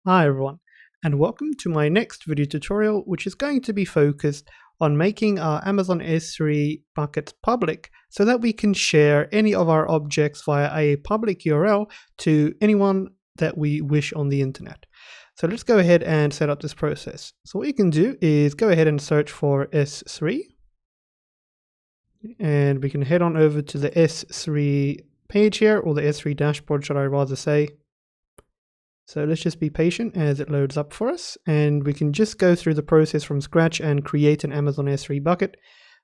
Hi everyone, and welcome to my next video tutorial, which is going to be focused on making our Amazon S3 buckets public so that we can share any of our objects via a public URL to anyone that we wish on the internet. So let's go ahead and set up this process. So what you can do is go ahead and search for S3, and we can head on over to the S3 page here, or the S3 dashboard, should I rather say. So let's just be patient as it loads up for us, and we can just go through the process from scratch and create an Amazon S3 bucket.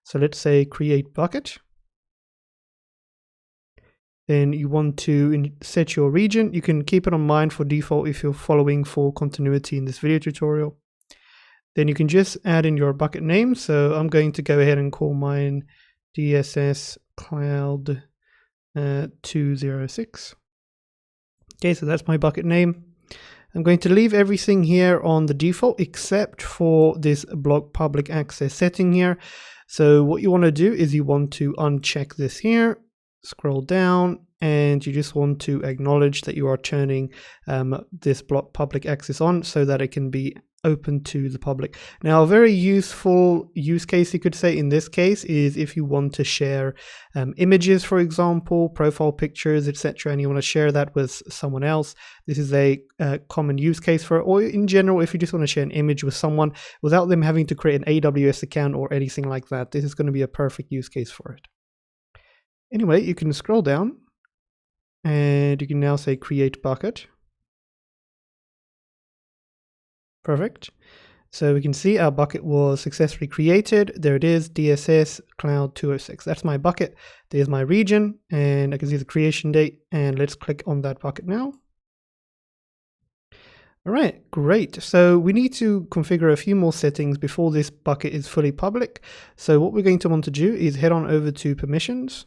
So let's say create bucket. Then you want to set your region. You can keep it on mine for default if you're following for continuity in this video tutorial. Then you can just add in your bucket name. So I'm going to go ahead and call mine DSS Cloud 206. Okay, so that's my bucket name. I'm going to leave everything here on the default except for this block public access setting here. So what you want to do is you want to uncheck this here, scroll down, and you just want to acknowledge that you are turning this block public access on so that it can be open to the public. Now, a very useful use case, you could say, in this case is if you want to share images, for example, profile pictures, etc., and you want to share that with someone else. This is a common use case for it, or in general, if you just want to share an image with someone without them having to create an AWS account or anything like that. This is going to be a perfect use case for it. Anyway, you can scroll down and you can now say create bucket. Perfect. So we can see our bucket was successfully created. There it is, DSS Cloud 206. That's my bucket. There's my region, and I can see the creation date. And let's click on that bucket now. All right, great. So we need to configure a few more settings before this bucket is fully public. So what we're going to want to do is head on over to permissions.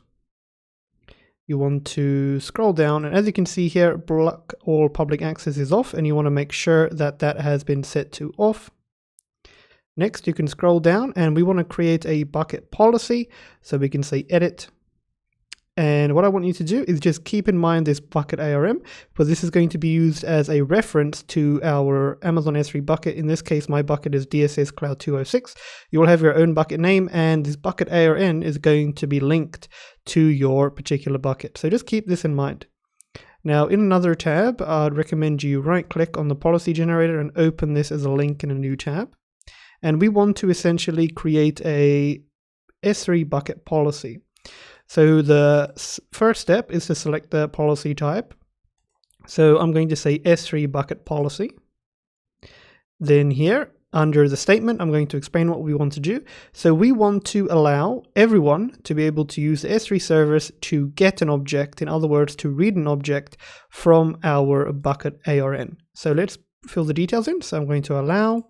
You want to scroll down, and as you can see here, block all public access is off, and you want to make sure that that has been set to off. Next, you can scroll down, and we want to create a bucket policy. So we can say edit. And what I want you to do is just keep in mind this bucket ARM, but this is going to be used as a reference to our Amazon S3 bucket. In this case, my bucket is DSS Cloud 206. You will have your own bucket name, and this bucket ARN is going to be linked to your particular bucket. So just keep this in mind. Now, in another tab, I'd recommend you right-click on the policy generator and open this as a link in a new tab. And we want to essentially create a S3 bucket policy. So the first step is to select the policy type. So I'm going to say S3 bucket policy. Then here, under the statement, I'm going to explain what we want to do. So we want to allow everyone to be able to use the S3 service to get an object, in other words, to read an object from our bucket ARN. So let's fill the details in. So I'm going to allow,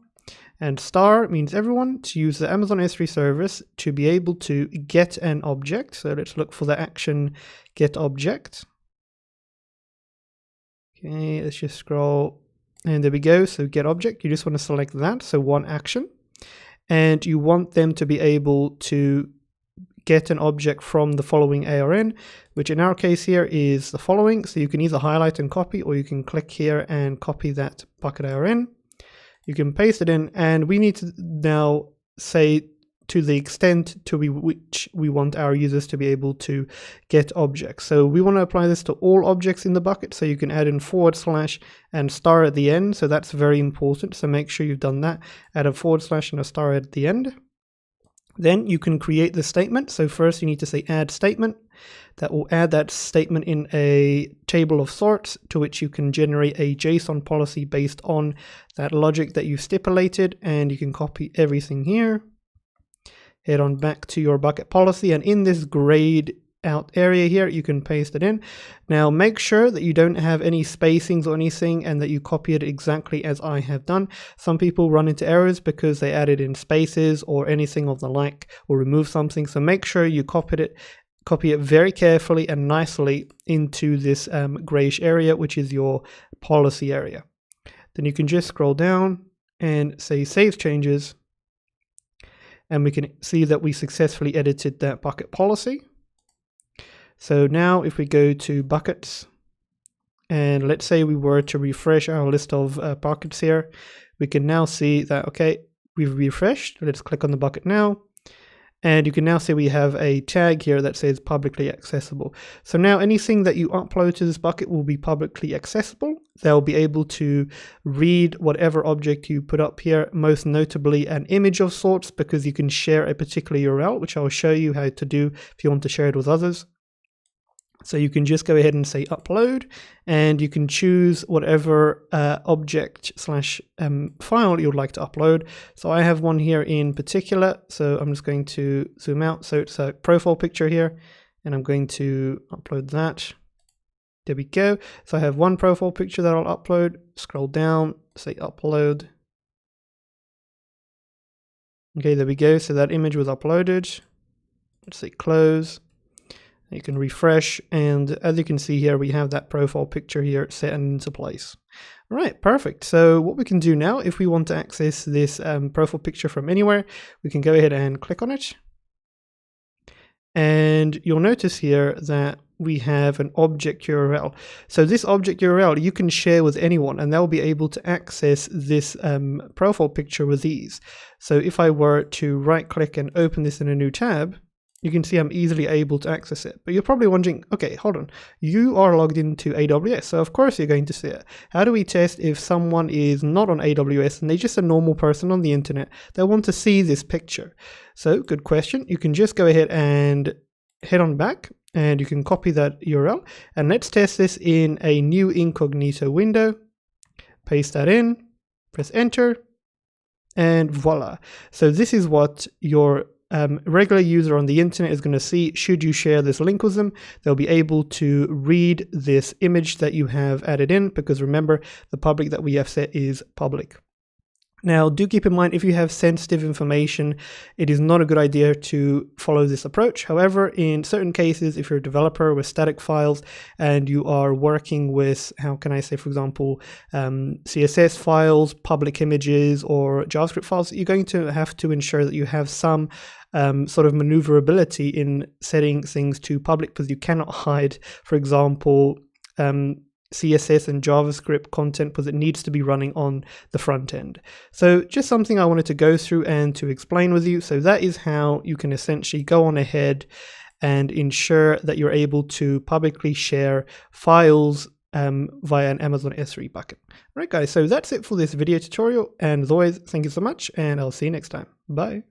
and star means everyone, to use the Amazon S3 service to be able to get an object. So let's look for the action get object. Okay, let's just scroll, and there we go. So get object, you just want to select that, so one action, and you want them to be able to get an object from the following ARN, which in our case here is the following. So you can either highlight and copy, or you can click here and copy that bucket ARN. You can paste it in, and we need to now say to the extent to which we want our users to be able to get objects. So we want to apply this to all objects in the bucket, so you can add in / and star at the end. So that's very important, so make sure you've done that. Add a / and a star at the end. Then you can create the statement. So first you need to say add statement. That will add that statement in a table of sorts, to which you can generate a JSON policy based on that logic that you've stipulated, and you can copy everything here. Head on back to your bucket policy, and in this grayed out area here, you can paste it in. Now make sure that you don't have any spacings or anything, and that you copy it exactly as I have done. Some people run into errors because they added in spaces or anything of the like, or remove something. So make sure you copy it very carefully and nicely into this grayish area, which is your policy area. Then you can just scroll down and say save changes, and we can see that we successfully edited that bucket policy. So now if we go to buckets and let's say we were to refresh our list of buckets here, we can now see that, okay, we've refreshed. Let's click on the bucket now. And you can now see we have a tag here that says publicly accessible. So now anything that you upload to this bucket will be publicly accessible. They'll be able to read whatever object you put up here, most notably an image of sorts, because you can share a particular URL, which I'll show you how to do if you want to share it with others. So you can just go ahead and say upload, and you can choose whatever object slash file you'd like to upload. So I have one here in particular, so I'm just going to zoom out. So it's a profile picture here, and I'm going to upload that. There we go. So I have one profile picture that I'll upload. Scroll down, say upload. Okay, there we go. So that image was uploaded. Let's say close. You can refresh, and as you can see here, we have that profile picture here set into place. All right, perfect. So what we can do now, if we want to access this profile picture from anywhere, we can go ahead and click on it. And you'll notice here that we have an object URL. So this object URL you can share with anyone, and they'll be able to access this profile picture with ease. So if I were to right click and open this in a new tab, you can see I'm easily able to access it. But you're probably wondering, okay, hold on. You are logged into AWS, so of course you're going to see it. How do we test if someone is not on AWS and they're just a normal person on the internet? They want to see this picture. So good question. You can just go ahead and head on back, and you can copy that URL. And let's test this in a new incognito window. Paste that in, press enter, and voila. So this is what your regular user on the internet is going to see. Should you share this link with them, they'll be able to read this image that you have added in, because remember, the public that we have set is public. Now, do keep in mind, if you have sensitive information, it is not a good idea to follow this approach. However, in certain cases, if you're a developer with static files and you are working with, how can I say, for example, CSS files, public images, or JavaScript files, you're going to have to ensure that you have some sort of maneuverability in setting things to public, because you cannot hide, for example, CSS and JavaScript content, because it needs to be running on the front end. So just something I wanted to go through and to explain with you. So that is how you can essentially go on ahead and ensure that you're able to publicly share files via an Amazon S3 bucket. All right, guys, so that's it for this video tutorial. And as always, thank you so much, and I'll see you next time. Bye.